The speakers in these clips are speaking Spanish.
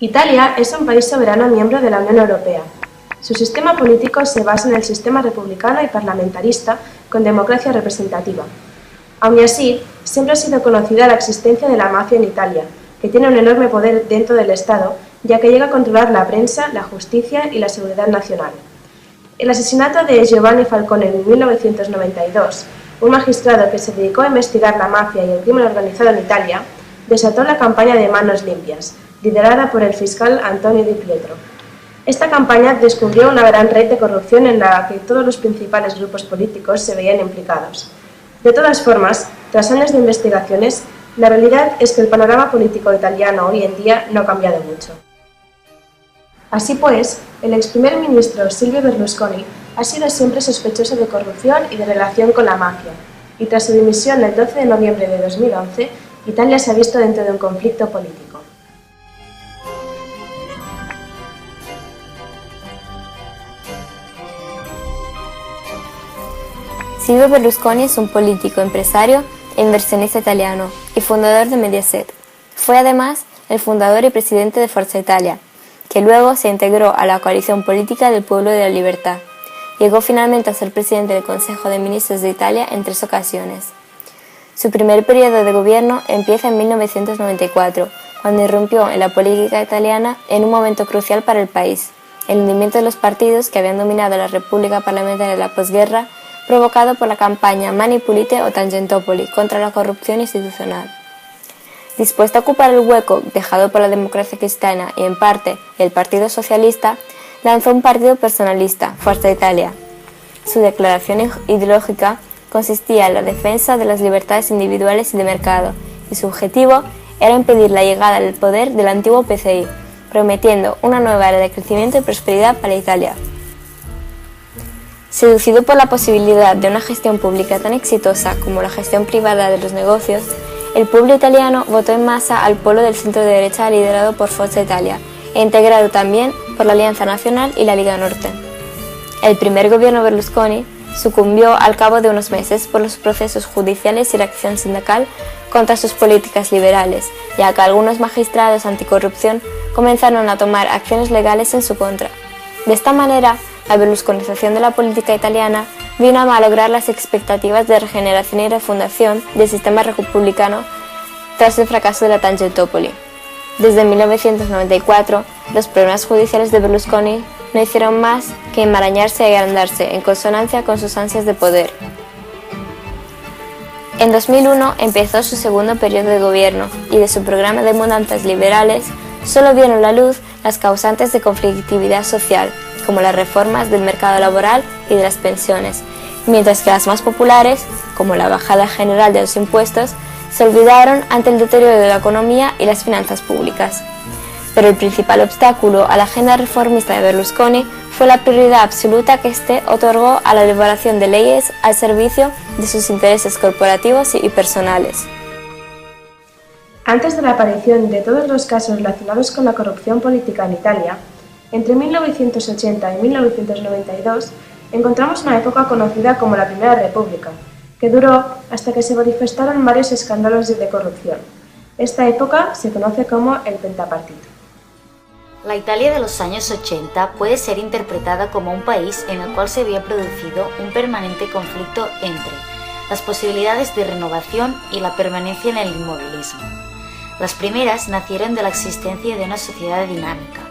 Italia es un país soberano miembro de la Unión Europea. Su sistema político se basa en el sistema republicano y parlamentarista con democracia representativa. Aun así, siempre ha sido conocida la existencia de la mafia en Italia, que tiene un enorme poder dentro del Estado, ya que llega a controlar la prensa, la justicia y la seguridad nacional. El asesinato de Giovanni Falcone en 1992, un magistrado que se dedicó a investigar la mafia y el crimen organizado en Italia, desató la campaña de Manos Limpias, liderada por el fiscal Antonio Di Pietro. Esta campaña descubrió una gran red de corrupción en la que todos los principales grupos políticos se veían implicados. De todas formas, tras años de investigaciones, la realidad es que el panorama político italiano hoy en día no ha cambiado mucho. Así pues, el ex primer ministro Silvio Berlusconi ha sido siempre sospechoso de corrupción y de relación con la mafia, y tras su dimisión el 12 de noviembre de 2011, Italia se ha visto dentro de un conflicto político. Silvio Berlusconi es un político, empresario e inversionista italiano y fundador de Mediaset. Fue además el fundador y presidente de Forza Italia, que luego se integró a la coalición política del Pueblo de la Libertad. Llegó finalmente a ser presidente del Consejo de Ministros de Italia en 3 ocasiones. Su primer periodo de gobierno empieza en 1994, cuando irrumpió en la política italiana en un momento crucial para el país: el hundimiento de los partidos que habían dominado la República Parlamentaria de la posguerra, provocado por la campaña Mani Pulite o Tangentopoli contra la corrupción institucional. Dispuesto a ocupar el hueco dejado por la Democracia Cristiana y en parte el Partido Socialista, lanzó un partido personalista, Forza Italia. Su declaración ideológica consistía en la defensa de las libertades individuales y de mercado, y su objetivo era impedir la llegada al poder del antiguo PCI, prometiendo una nueva era de crecimiento y prosperidad para Italia. Seducido por la posibilidad de una gestión pública tan exitosa como la gestión privada de los negocios, el pueblo italiano votó en masa al polo del centro-derecha liderado por Forza Italia e integrado también por la Alianza Nacional y la Liga Norte. El primer gobierno Berlusconi sucumbió al cabo de unos meses por los procesos judiciales y la acción sindical contra sus políticas liberales, ya que algunos magistrados anticorrupción comenzaron a tomar acciones legales en su contra. De esta manera, la berlusconización de la política italiana vino a malograr las expectativas de regeneración y refundación del sistema republicano tras el fracaso de la Tangentopoli. Desde 1994, los problemas judiciales de Berlusconi no hicieron más que enmarañarse y agrandarse en consonancia con sus ansias de poder. En 2001 empezó su segundo periodo de gobierno y de su programa de mudanzas liberales solo vieron la luz las causantes de conflictividad social, como las reformas del mercado laboral y de las pensiones, mientras que las más populares, como la bajada general de los impuestos, se olvidaron ante el deterioro de la economía y las finanzas públicas. Pero el principal obstáculo a la agenda reformista de Berlusconi fue la prioridad absoluta que éste otorgó a la elaboración de leyes al servicio de sus intereses corporativos y personales. Antes de la aparición de todos los casos relacionados con la corrupción política en Italia, entre 1980 y 1992 encontramos una época conocida como la Primera República, que duró hasta que se manifestaron varios escándalos de corrupción. Esta época se conoce como el Pentapartito. La Italia de los años 80 puede ser interpretada como un país en el cual se había producido un permanente conflicto entre las posibilidades de renovación y la permanencia en el inmovilismo. Las primeras nacieron de la existencia de una sociedad dinámica,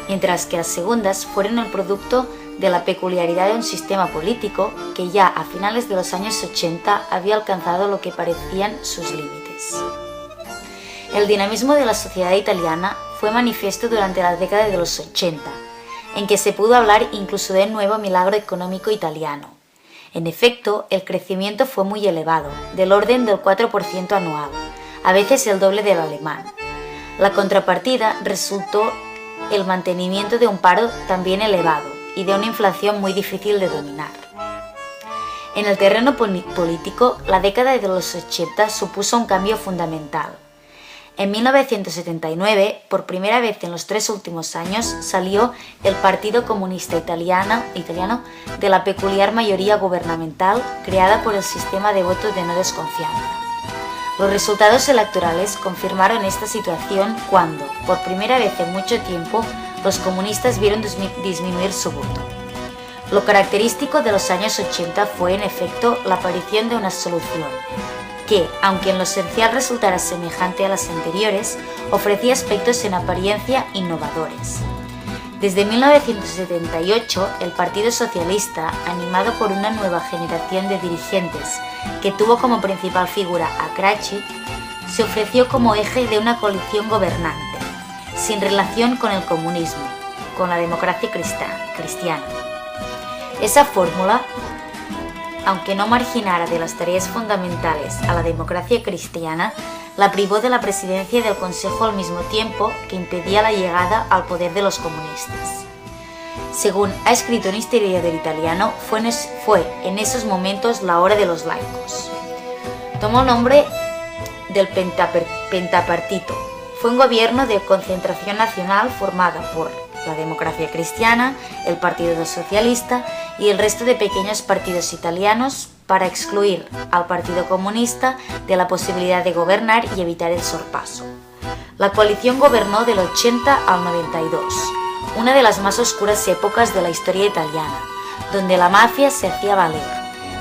mientras que las segundas fueron el producto de la peculiaridad de un sistema político que ya a finales de los años 80 había alcanzado lo que parecían sus límites. El dinamismo de la sociedad italiana fue manifiesto durante la década de los 80, en que se pudo hablar incluso de un nuevo milagro económico italiano. En efecto, el crecimiento fue muy elevado, del orden del 4% anual, a veces el doble del alemán. La contrapartida resultó el mantenimiento de un paro también elevado y de una inflación muy difícil de dominar. En el terreno político, la década de los 80 supuso un cambio fundamental. En 1979, por primera vez en los 3 últimos años, salió el Partido Comunista Italiano de la peculiar mayoría gubernamental creada por el sistema de voto de no desconfianza. Los resultados electorales confirmaron esta situación cuando, por primera vez en mucho tiempo, los comunistas vieron disminuir su voto. Lo característico de los años 80 fue, en efecto, la aparición de una solución que, aunque en lo esencial resultara semejante a las anteriores, ofrecía aspectos en apariencia innovadores. Desde 1978, el Partido Socialista, animado por una nueva generación de dirigentes que tuvo como principal figura a Crachi, se ofreció como eje de una coalición gobernante, sin relación con el comunismo, con la democracia cristiana. Esa fórmula, aunque no marginara de las tareas fundamentales a la democracia cristiana, la privó de la presidencia del Consejo al mismo tiempo que impedía la llegada al poder de los comunistas. Según ha escrito un historiador italiano, fue en esos momentos la hora de los laicos. Tomó el nombre del Pentapartito. Fue un gobierno de concentración nacional formada por la democracia cristiana, el Partido Socialista y el resto de pequeños partidos italianos para excluir al Partido Comunista de la posibilidad de gobernar y evitar el sorpaso. La coalición gobernó del 80 al 92, una de las más oscuras épocas de la historia italiana, donde la mafia se hacía valer,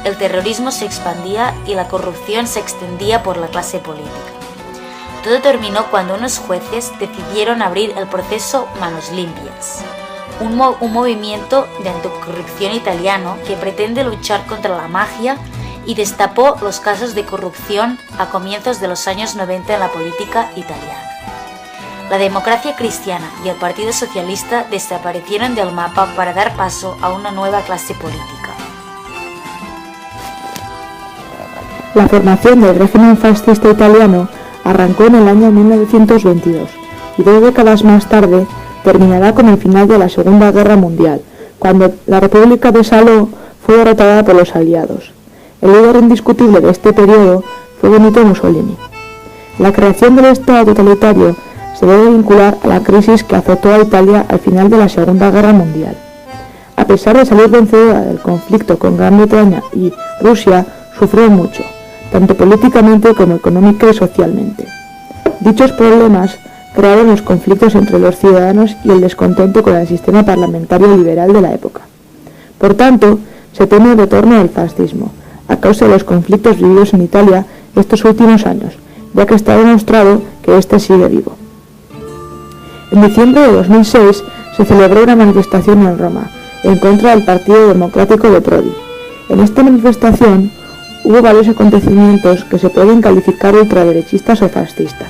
el terrorismo se expandía y la corrupción se extendía por la clase política. Todo terminó cuando unos jueces decidieron abrir el proceso Manos Limpias, un movimiento de anticorrupción italiano que pretende luchar contra la mafia y destapó los casos de corrupción a comienzos de los años 90 en la política italiana. La democracia cristiana y el Partido Socialista desaparecieron del mapa para dar paso a una nueva clase política. La formación del régimen fascista italiano arrancó en el año 1922 y 2 décadas más tarde terminará con el final de la Segunda Guerra Mundial, cuando la República de Salò fue derrotada por los aliados. El líder indiscutible de este periodo fue Benito Mussolini. La creación del Estado totalitario se debe vincular a la crisis que azotó a Italia al final de la Segunda Guerra Mundial. A pesar de salir vencedora del conflicto con Gran Bretaña y Rusia, sufrió mucho, tanto políticamente como económica y socialmente. Dichos problemas crearon los conflictos entre los ciudadanos y el descontento con el sistema parlamentario liberal de la época. Por tanto, se teme el retorno del fascismo, a causa de los conflictos vividos en Italia estos últimos años, ya que está demostrado que este sigue vivo. En diciembre de 2006 se celebró una manifestación en Roma, en contra del Partido Democrático de Prodi. En esta manifestación hubo varios acontecimientos que se pueden calificar de ultraderechistas o fascistas.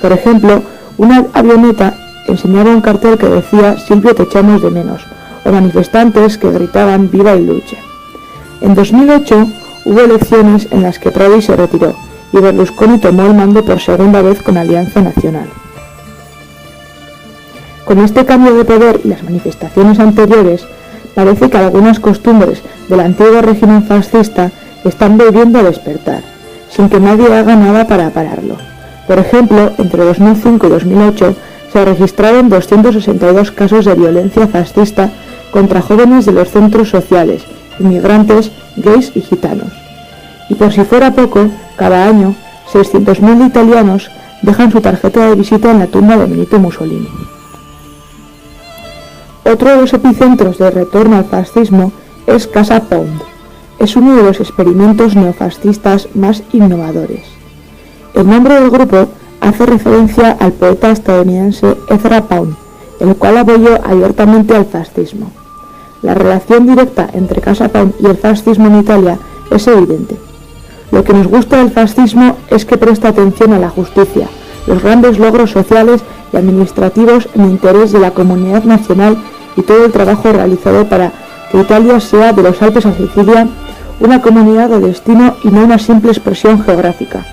Por ejemplo, una avioneta enseñaba un cartel que decía «Silvio, te echamos de menos», o manifestantes que gritaban «Viva il Duce». En 2008 hubo elecciones en las que Prodi se retiró y Berlusconi tomó el mando por segunda vez con Alianza Nacional. Con este cambio de poder y las manifestaciones anteriores, parece que algunas costumbres del antiguo régimen fascista están volviendo a despertar, sin que nadie haga nada para pararlo. Por ejemplo, entre 2005 y 2008 se registraron 262 casos de violencia fascista contra jóvenes de los centros sociales, inmigrantes, gays y gitanos. Y por si fuera poco, cada año 600.000 italianos dejan su tarjeta de visita en la tumba de Benito Mussolini. Otro de los epicentros del retorno al fascismo es Casa Pound. Es uno de los experimentos neofascistas más innovadores. El nombre del grupo hace referencia al poeta estadounidense Ezra Pound, el cual apoyó abiertamente al fascismo. La relación directa entre Casa Pound y el fascismo en Italia es evidente. Lo que nos gusta del fascismo es que presta atención a la justicia, los grandes logros sociales y administrativos en interés de la comunidad nacional y todo el trabajo realizado para que Italia sea, de los Alpes a Sicilia, una comunidad de destino y no una simple expresión geográfica,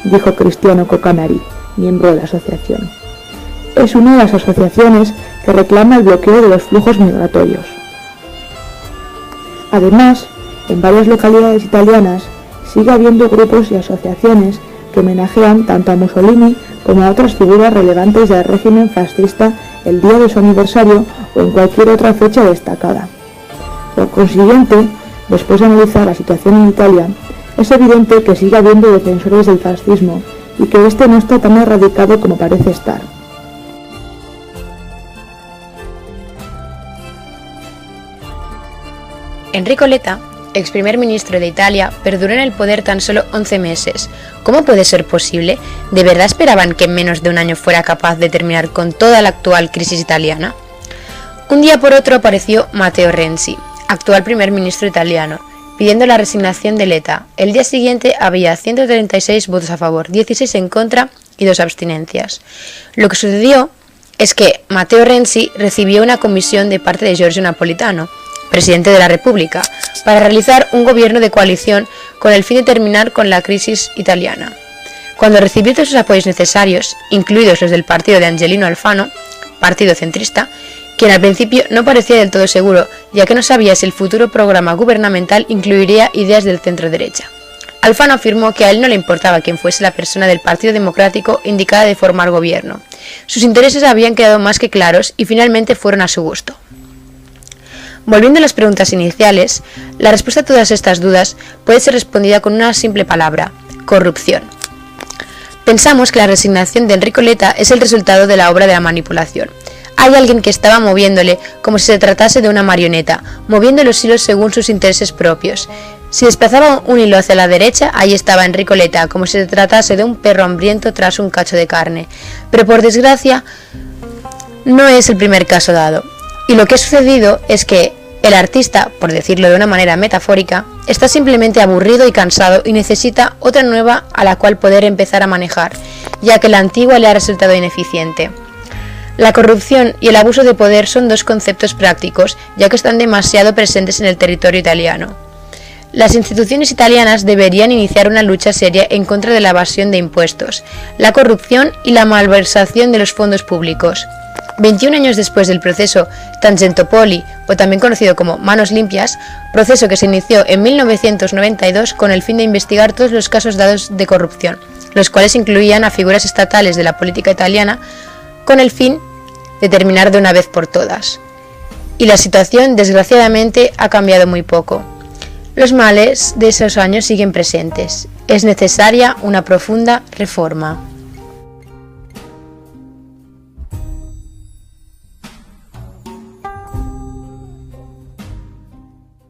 dijo Cristiano Cocanari, miembro de la asociación. Es una de las asociaciones que reclama el bloqueo de los flujos migratorios. Además, en varias localidades italianas sigue habiendo grupos y asociaciones que homenajean tanto a Mussolini como a otras figuras relevantes del régimen fascista el día de su aniversario o en cualquier otra fecha destacada. Por consiguiente, después de analizar la situación en Italia, Es evidente que sigue habiendo defensores del fascismo y que este no está tan erradicado como parece estar. Enrico Letta, ex primer ministro de Italia, perduró en el poder tan solo 11 meses. ¿Cómo puede ser posible? ¿De verdad esperaban que en menos de un año fuera capaz de terminar con toda la actual crisis italiana? Un día por otro apareció Matteo Renzi, actual primer ministro italiano, pidiendo la resignación de Letta. El día siguiente había 136 votos a favor, 16 en contra y 2 abstinencias. Lo que sucedió es que Matteo Renzi recibió una comisión de parte de Giorgio Napolitano, presidente de la República, para realizar un gobierno de coalición con el fin de terminar con la crisis italiana. Cuando recibió todos los apoyos necesarios, incluidos los del partido de Angelino Alfano, partido centrista, quien al principio no parecía del todo seguro, ya que no sabía si el futuro programa gubernamental incluiría ideas del centro-derecha. Alfano afirmó que a él no le importaba quién fuese la persona del Partido Democrático indicada de formar gobierno. Sus intereses habían quedado más que claros y finalmente fueron a su gusto. Volviendo a las preguntas iniciales, la respuesta a todas estas dudas puede ser respondida con una simple palabra: corrupción. Pensamos que la resignación de Enrico Letta es el resultado de la obra de la manipulación. Hay alguien que estaba moviéndole como si se tratase de una marioneta, moviendo los hilos según sus intereses propios. Si desplazaba un hilo hacia la derecha, ahí estaba Enrico Letta, como si se tratase de un perro hambriento tras un cacho de carne. Pero por desgracia, no es el primer caso dado. Y lo que ha sucedido es que el artista, por decirlo de una manera metafórica, está simplemente aburrido y cansado y necesita otra nueva a la cual poder empezar a manejar, ya que la antigua le ha resultado ineficiente. La corrupción y el abuso de poder son dos conceptos prácticos, ya que están demasiado presentes en el territorio italiano. Las instituciones italianas deberían iniciar una lucha seria en contra de la evasión de impuestos, la corrupción y la malversación de los fondos públicos. 21 años después del proceso Tangentopoli, o también conocido como Manos Limpias, proceso que se inició en 1992 con el fin de investigar todos los casos dados de corrupción, los cuales incluían a figuras estatales de la política italiana, con el fin de terminar de una vez por todas. Y la situación, desgraciadamente, ha cambiado muy poco. Los males de esos años siguen presentes. Es necesaria una profunda reforma.